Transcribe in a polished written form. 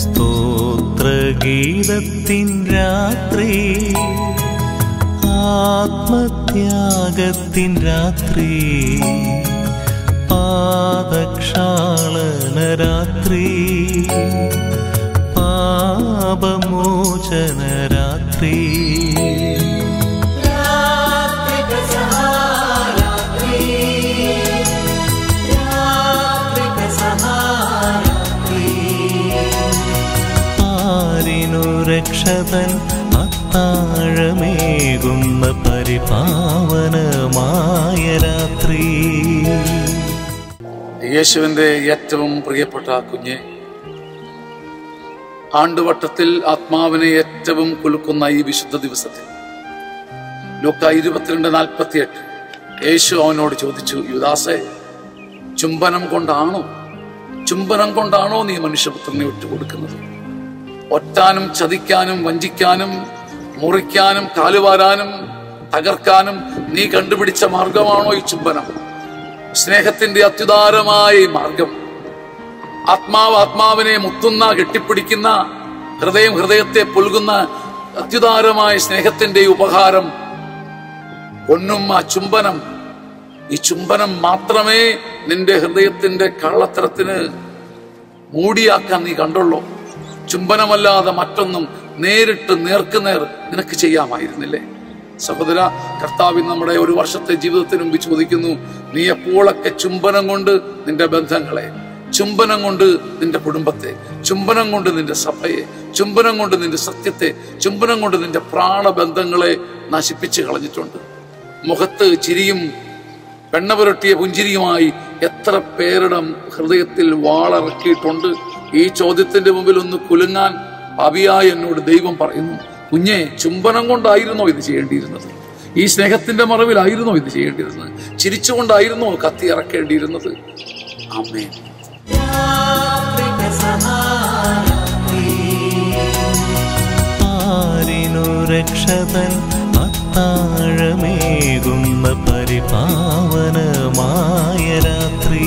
സ്തോത്രഗീതത്തിൻ രാത്രി, ആത്മത്യാഗത്തിൻ രാത്രി, പാദക്ഷാളന രാത്രി, പാപമോചന രാത്രി, രക്ഷതൻ അത്താഴമേകുന്ന പരിപാവനമായ രാത്രി. യേശുവിൻ്റെ ഏറ്റവും പ്രിയപ്പെട്ട കുഞ്ഞെ, ആണ്ടുവട്ടത്തിൽ ആത്മാവിനെ ഏറ്റവും കുലുക്കുന്ന ഈ വിശുദ്ധ ദിവസത്തിൽ ലൂക്കാ 22:48 യേശു അവനോട് ചോദിച്ചു, യുദാസേ, ചുംബനം കൊണ്ടാണോ നീ മനുഷ്യപുത്രനെ വിട്ടുകൊടുക്കുന്നത്? ഒറ്റാനും ചതിക്കാനും വഞ്ചിക്കാനും മുറിക്കാനും കാലുവാരാനും തകർക്കാനും നീ കണ്ടുപിടിച്ച മാർഗമാണോ ഈ ചുംബനം? സ്നേഹത്തിന്റെ അത്യുദാരമായ ഈ മാർഗം, ആത്മാവിനെ മുത്തുന്ന, കെട്ടിപ്പിടിക്കുന്ന, ഹൃദയത്തെ പുൽകുന്ന അത്യുദാരമായ സ്നേഹത്തിന്റെ ഉപഹാരം പൊന്നും ആ ചുംബനം. ഈ ചുംബനം മാത്രമേ നിന്റെ ഹൃദയത്തിന്റെ കള്ളത്തരത്തിന് മൂടിയാക്കാൻ നീ കണ്ടുള്ളൂ. ചുംബനമല്ലാതെ മറ്റൊന്നും നേരിട്ട് നേർക്കുനേർ നിനക്ക് ചെയ്യാമായിരുന്നില്ലേ? സഹോദര, കർത്താവിൻ നമ്മുടെ ഒരു വർഷത്തെ ജീവിതത്തിന് മുമ്പ് ചോദിക്കുന്നു, നീ എപ്പോഴൊക്കെ ചുംബനം കൊണ്ട് നിന്റെ ബന്ധങ്ങളെ, ചുംബനം കൊണ്ട് നിന്റെ കുടുംബത്തെ, ചുംബനം കൊണ്ട് നിന്റെ സഭയെ, ചുംബനം കൊണ്ട് നിന്റെ സത്യത്തെ, ചുംബനം കൊണ്ട് നിന്റെ പ്രാണബന്ധങ്ങളെ നശിപ്പിച്ച് കളഞ്ഞിട്ടുണ്ട്? മുഖത്ത് ചിരിയും വെണ്ണ പുരട്ടിയ പുഞ്ചിരിയുമായി എത്ര പേരുടെ ഹൃദയത്തിൽ വാളിറക്കിയിട്ടുണ്ട്. ഈ ചോദ്യത്തിന്റെ മുമ്പിൽ ഒന്ന് കുലുങ്ങാൻ പാപിയായ എന്നോട് ദൈവം പറയുന്നു, കുഞ്ഞെ, ചുംബനം കൊണ്ടായിരുന്നോ ഇത് ചെയ്യേണ്ടിയിരുന്നത്? ഈ സ്നേഹത്തിന്റെ മറവിലായിരുന്നോ ഇത് ചെയ്യേണ്ടിയിരുന്നത്? ചിരിച്ചുകൊണ്ടായിരുന്നോ കത്തി ഇറക്കേണ്ടിയിരുന്നത്? ആമേൻ. രക്ഷതൻ അത്താഴമേകുന്ന പരിപാവനമായ രാത്രി.